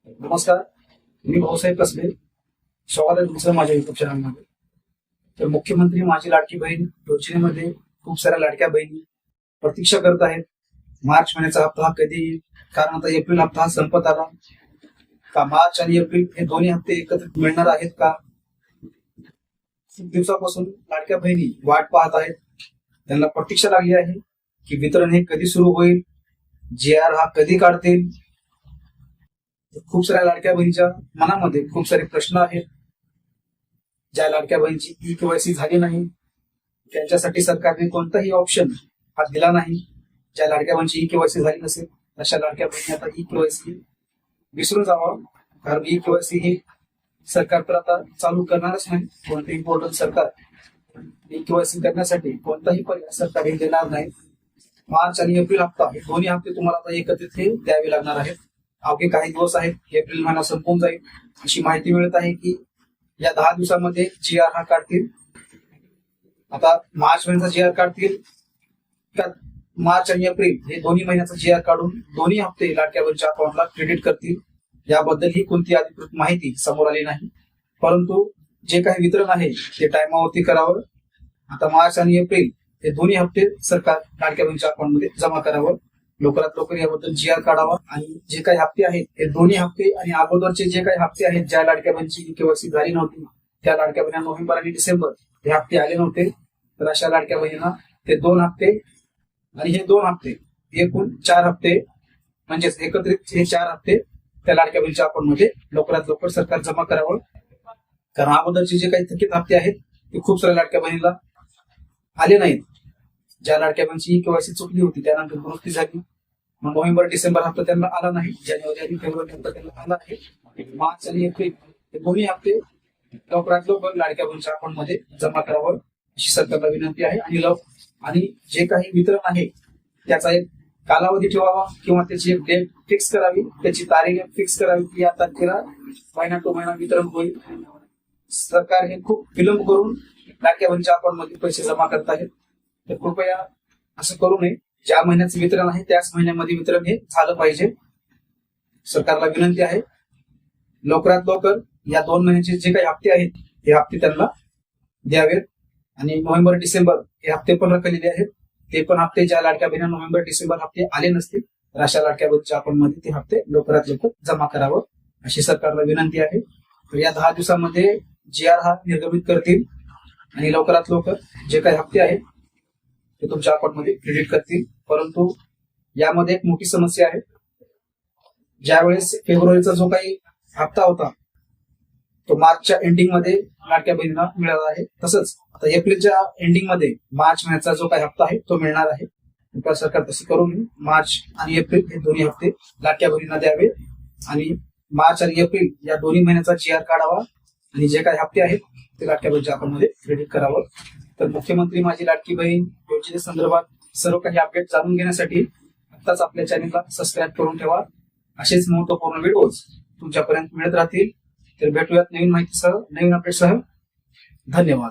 नमस्कार, मी भाऊसाहेब कसबे. स्वागत आहे तुमचं माझ्या युट्यूब चॅनलमध्ये. तर मुख्यमंत्री माझी लाडकी बहीण योजनेमध्ये खूप साऱ्या लाडक्या बहिणी प्रतीक्षा करत आहेत. मार्च महिन्याचा हप्ता हा कधी येईल, कारण आता एप्रिल हप्ता हा संपत आला. का मार्च आणि एप्रिल हे दोन्ही हप्ते एकत्रित मिळणार आहेत का? खूप दिवसापासून लाडक्या बहिणी वाट पाहत आहेत. त्यांना प्रतीक्षा लागली आहे की वितरण हे कधी सुरू होईल, GR हा कधी काढतील. खूप साऱ्या लाडक्या बहिणीच्या मनामध्ये खूप सारे प्रश्न आहेत. ज्या लाडक्या बहिणीची E-KYC झाली नाही त्यांच्यासाठी सरकारने कोणताही ऑप्शन हा दिला नाही. ज्या लाडक्या बहिणीची E-KYC झाली नसेल अशा लाडक्या बहिणी आता E-KYC विसरून जावं, कारण E-KYC हे सरकार तर आता चालू करणारच नाही. कोणते इम्पॉर्टंट सरकार E-KYC करण्यासाठी कोणताही पर्याय सरकार हे देणार नाही. मार्च आणि एप्रिल हप्ता हे दोन्ही हप्ते तुम्हाला आता एकत्रित हे द्यावे लागणार आहेत. अवघे काही दिवस आहेत, एप्रिल महिना संपून जाईल. अशी माहिती मिळत आहे की या 10 दिवसामध्ये GR हा काढतील. आता मार्च महिन्याचा GR काढतील का मार्च आणि एप्रिल हे दोन्ही महिन्याचा GR काढून दोन्ही हप्ते लाडक्या बहिणीच्या अकाउंटला क्रेडिट करतील, याबद्दल ही कोणती अधिकृत माहिती समोर आली नाही. परंतु जे काही वितरण आहे ते टायमावरती करावं. आता मार्च आणि एप्रिल हे दोन्ही हप्ते सरकार लाडक्या बहिणीच्या अकाउंटमध्ये जमा करावं. लवकरात लवकर याबद्दल GR काढावा. आणि जे काही हप्ते आहेत हे दोन्ही हप्ते आणि अगोदरचे जे काही हप्ते आहेत, ज्या लाडक्या बहिणीची E-KYC झाली नव्हती त्या लाडक्या बहिणी नोव्हेंबर आणि डिसेंबर हे हप्ते आले नव्हते, तर अशा लाडक्या बहिणींना ते 2 हप्ते आणि हे 2 हप्ते एकूण 4 हप्ते म्हणजेच एकत्रित हे 4 हप्ते त्या लाडक्या बहिणीच्या अकाउंटमध्ये लवकरात लवकर सरकार जमा करावं. कारण अगोदरचे जे काही थकीत हप्ते आहेत ते खूप साऱ्या लाडक्या बहिणीला आले नाहीत. ज्या लाडक्या बहिणीची E-KYC चुकली होती त्यानंतर दुरुस्ती झाली, मग नोव्हेंबर डिसेंबर हप्ता त्यांना आला नाही. जानेवारी आणि फेब्रुवारी हप्ता त्यांना आला आहे. मार्च आणि एप्रिल हे दोन्ही हप्ते लवकरात लवकर लाडक्या बहिणीच्या अकाउंटमध्ये जमा करावं अशी सरकारला विनंती आहे. आणि जे काही वितरण आहे त्याचा एक कालावधी ठेवावा किंवा त्याची एक डेट फिक्स करावी, त्याची तारीख फिक्स करावी की या तारखेला महिना टू महिना वितरण होईल. सरकार हे खूप विलंब करून लाडक्या बहिणीच्या अकाउंटमध्ये पैसे जमा करत आहेत. तर कृपया असं करू नये. ज्या महिन्याचं वितरण आहे त्याच महिन्यामध्ये वितरण हे झालं पाहिजे. सरकारला विनंती आहे लवकरात लवकर या 2 महिन्याचे जे काही हप्ते आहेत हे हप्ते त्यांना द्यावेत. आणि नोव्हेंबर डिसेंबर हे हप्ते पण रखलेले आहेत. ते पण हप्ते ज्या लाडक्या बहिणी नोव्हेंबर डिसेंबर हप्ते आले नसतील तर अशा लाडक्या बहिणीच्या अकाउंटमध्ये ते हप्ते लवकरात लवकर जमा करावं अशी सरकारला विनंती आहे. तर या 10 दिवसामध्ये GR हा निर्गमित करतील आणि लवकरात लवकर जे काही हप्ते आहेत ते तुमच्या अकाउंटमध्ये क्रेडिट करतील. परंतु यामध्ये एक मोठी समस्या आहे. ज्यावेळेस फेब्रुवारीचा जो काही हप्ता होता तो मार्चच्या एंडिंग मध्ये लाडक्या बहिणींना मिळाला आहे. तसंच आता एप्रिलच्या एंडिंग मध्ये मार्च महिन्याचा जो काही हप्ता आहे तो मिळणार आहे. कृपया सरकार तसं करून मार्च आणि एप्रिल हे दोन्ही हप्ते लाडक्या बहिणींना द्यावे आणि मार्च आणि एप्रिल या दोन्ही महिन्याचा GR काढावा आणि जे काही हप्ते आहेत ते लाडक्या बहिणीच्या अकाउंटमध्ये क्रेडिट करावं. तर मुख्यमंत्री माझी लाडकी बहीण योजनेसंदर्भात सर्व काही अपडेट जाणून घेण्यासाठी आताच आपल्या चॅनलला सबस्क्राईब करून ठेवा. असेच महत्वपूर्ण व्हिडिओज तुमच्यापर्यंत मिळत राहतील. तर भेटूयात नवीन माहितीसह, नवीन अपडेटसह. धन्यवाद.